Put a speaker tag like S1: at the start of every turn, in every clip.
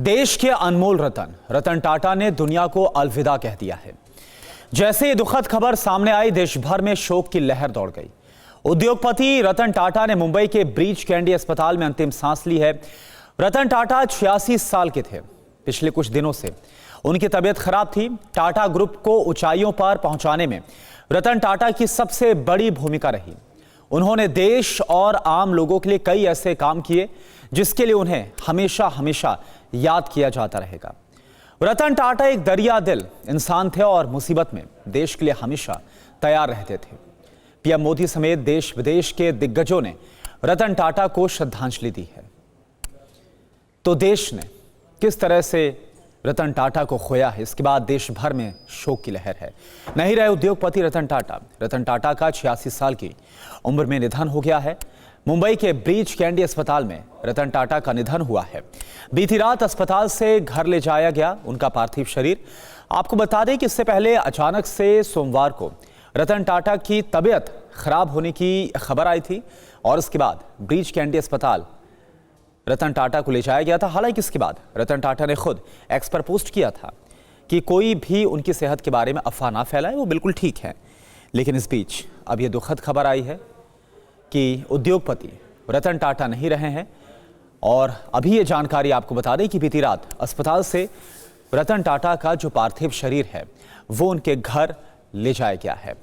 S1: देश के अनमोल रतन टाटा ने दुनिया को अलविदा कह दिया है। जैसे ये दुखद खबर सामने आई, देश भर में शोक की लहर दौड़ गई। उद्योगपति रतन टाटा ने मुंबई के ब्रीच कैंडी अस्पताल में अंतिम सांस ली है। रतन टाटा 86 साल के थे। पिछले कुछ दिनों से उनकी तबीयत खराब थी। टाटा ग्रुप को ऊंचाइयों पर पहुंचाने में रतन टाटा की सबसे बड़ी भूमिका रही। उन्होंने देश और आम लोगों के लिए कई ऐसे काम किए जिसके लिए उन्हें हमेशा हमेशा याद किया जाता रहेगा। रतन टाटा एक दरिया दिल इंसान थे और मुसीबत में देश के लिए हमेशा तैयार रहते थे। पीएम मोदी समेत देश विदेश के दिग्गजों ने रतन टाटा को श्रद्धांजलि दी है। तो देश ने किस तरह से रतन टाटा को खोया है, इसके बाद देश भर में शोक की लहर है। नहीं रहे उद्योगपति रतन टाटा का 86 साल की उम्र में निधन हो गया है। मुंबई के ब्रीच कैंडी अस्पताल में रतन टाटा का निधन हुआ है। बीती रात अस्पताल से घर ले जाया गया उनका पार्थिव शरीर। आपको बता दें कि इससे पहले अचानक से सोमवार को रतन टाटा की तबीयत खराब होने की खबर आई थी और उसके बाद ब्रीच कैंडी अस्पताल रतन टाटा को ले जाया गया था। हालांकि इसके बाद रतन टाटा ने खुद एक्स पर पोस्ट किया था कि कोई भी उनकी सेहत के बारे में अफवाह ना फैलाए, वो बिल्कुल ठीक है। लेकिन इस बीच अब ये दुखद खबर आई है कि उद्योगपति रतन टाटा नहीं रहे हैं। और अभी ये जानकारी आपको बता दें कि बीती रात अस्पताल से रतन टाटा का जो पार्थिव शरीर है वो उनके घर ले जाया गया है।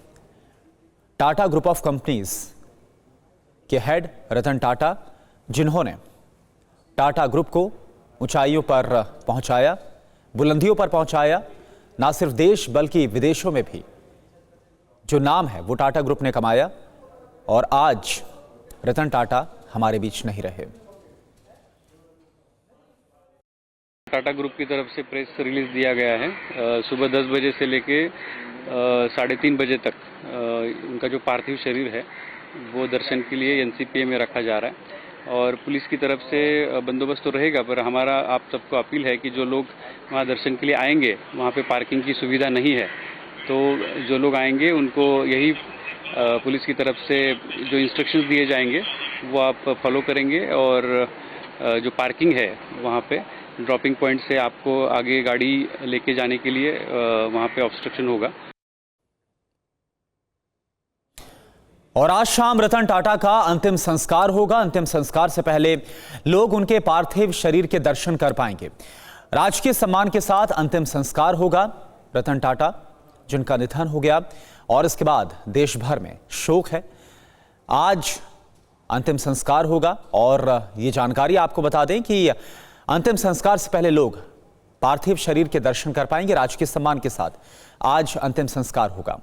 S1: टाटा ग्रुप ऑफ कंपनीज के हेड रतन टाटा, जिन्होंने टाटा ग्रुप को ऊंचाइयों पर पहुंचाया, बुलंदियों पर पहुंचाया, ना सिर्फ देश बल्कि विदेशों में भी जो नाम है वो टाटा ग्रुप ने कमाया। और आज रतन टाटा हमारे बीच नहीं रहे।
S2: टाटा ग्रुप की तरफ से प्रेस रिलीज दिया गया है। सुबह 10 बजे से लेके 3:30 बजे तक उनका जो पार्थिव शरीर है वो दर्शन के लिए एनसीपीए में रखा जा रहा है। और पुलिस की तरफ से बंदोबस्त तो रहेगा, पर हमारा आप सबको अपील है कि जो लोग वहाँ दर्शन के लिए आएंगे वहाँ पे पार्किंग की सुविधा नहीं है, तो जो लोग आएंगे उनको यही पुलिस की तरफ से जो इंस्ट्रक्शंस दिए जाएंगे वो आप फॉलो करेंगे। और जो पार्किंग है वहाँ पे ड्रॉपिंग पॉइंट से आपको आगे गाड़ी लेके जाने के लिए वहाँ पे ऑब्स्ट्रक्शन होगा।
S1: और आज शाम रतन टाटा का अंतिम संस्कार होगा। अंतिम संस्कार से पहले लोग उनके पार्थिव शरीर के दर्शन कर पाएंगे। राजकीय सम्मान के साथ अंतिम संस्कार होगा। रतन टाटा जिनका निधन हो गया और इसके बाद देश भर में शोक है। आज अंतिम संस्कार होगा और ये जानकारी आपको बता दें कि अंतिम संस्कार से पहले लोग पार्थिव शरीर के दर्शन कर पाएंगे। राजकीय सम्मान के साथ आज अंतिम संस्कार होगा।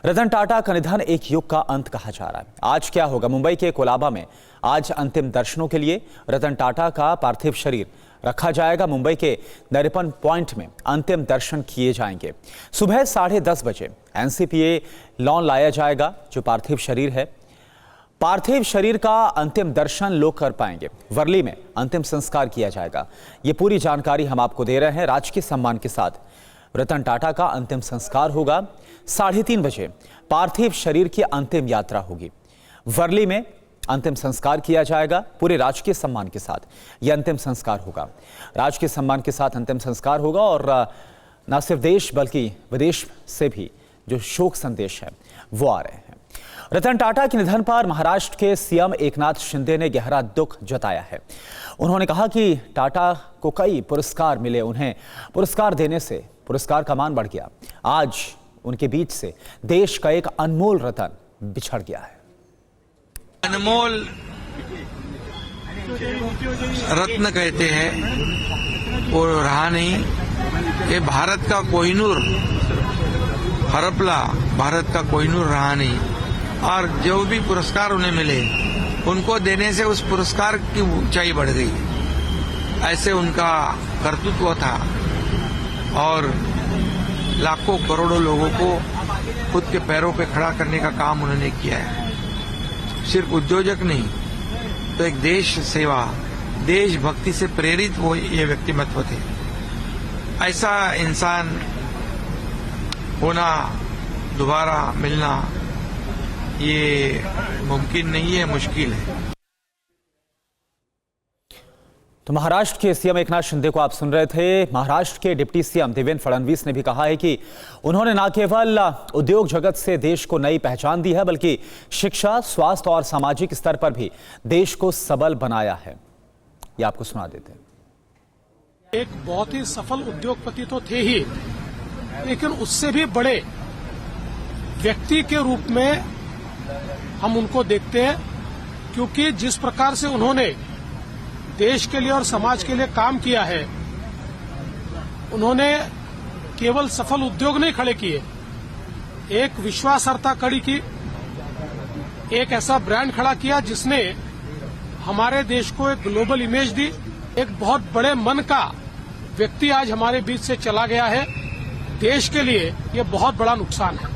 S1: रतन टाटा का निधन एक युग का अंत कहा जा रहा है। आज क्या होगा? मुंबई के कोलाबा में आज अंतिम दर्शनों के लिए रतन टाटा का पार्थिव शरीर रखा जाएगा। मुंबई के नरिमन पॉइंट में अंतिम दर्शन किए जाएंगे। सुबह 10:30 बजे एनसीपीए लॉन लाया जाएगा जो पार्थिव शरीर है। पार्थिव शरीर का अंतिम दर्शन लोग कर पाएंगे। वर्ली में अंतिम संस्कार किया जाएगा। ये पूरी जानकारी हम आपको दे रहे हैं। राजकीय सम्मान के साथ रतन टाटा का अंतिम संस्कार होगा। 3:30 बजे पार्थिव शरीर की अंतिम यात्रा होगी। वर्ली में अंतिम संस्कार किया जाएगा पूरे राजकीय सम्मान के साथ। यह अंतिम संस्कार होगा। राजकीय सम्मान के साथ अंतिम संस्कार होगा और न सिर्फ देश बल्कि विदेश से भी जो शोक संदेश है वो आ रहे हैं। रतन टाटा के निधन पर महाराष्ट्र के सीएम एकनाथ शिंदे ने गहरा दुख जताया है। उन्होंने कहा कि टाटा को कई पुरस्कार मिले, उन्हें पुरस्कार देने से पुरस्कार का मान बढ़ गया। आज उनके बीच से देश का एक अनमोल रतन बिछड़ गया है।
S3: अनमोल रत्न कहते हैं वो रहा नहीं। ये भारत का कोहिनूर, हरपला भारत का कोहिनूर रहा नहीं। और जो भी पुरस्कार उन्हें मिले उनको देने से उस पुरस्कार की ऊंचाई बढ़ गई। ऐसे उनका कर्तृत्व था और लाखों करोड़ों लोगों को खुद के पैरों पे खड़ा करने का काम उन्होंने किया है। सिर्फ उद्योजक नहीं तो एक देश सेवा, देशभक्ति से प्रेरित वो ये व्यक्तिमत्व थे। ऐसा इंसान होना, दोबारा मिलना ये मुमकिन नहीं है, मुश्किल है।
S1: तो महाराष्ट्र के सीएम एकनाथ शिंदे को आप सुन रहे थे। महाराष्ट्र के डिप्टी सीएम देवेंद्र फडणवीस ने भी कहा है कि उन्होंने न केवल उद्योग जगत से देश को नई पहचान दी है, बल्कि शिक्षा, स्वास्थ्य और सामाजिक स्तर पर भी देश को सबल बनाया है। ये आपको सुना देते हैं।
S4: एक बहुत ही सफल उद्योगपति तो थे ही, लेकिन उससे भी बड़े व्यक्ति के रूप में हम उनको देखते हैं, क्योंकि जिस प्रकार से उन्होंने देश के लिए और समाज के लिए काम किया है, उन्होंने केवल सफल उद्योग नहीं खड़े किए, एक विश्वासार्हता खड़ी की, एक ऐसा ब्रांड खड़ा किया जिसने हमारे देश को एक ग्लोबल इमेज दी। एक बहुत बड़े मन का व्यक्ति आज हमारे बीच से चला गया है। देश के लिए ये बहुत बड़ा नुकसान है।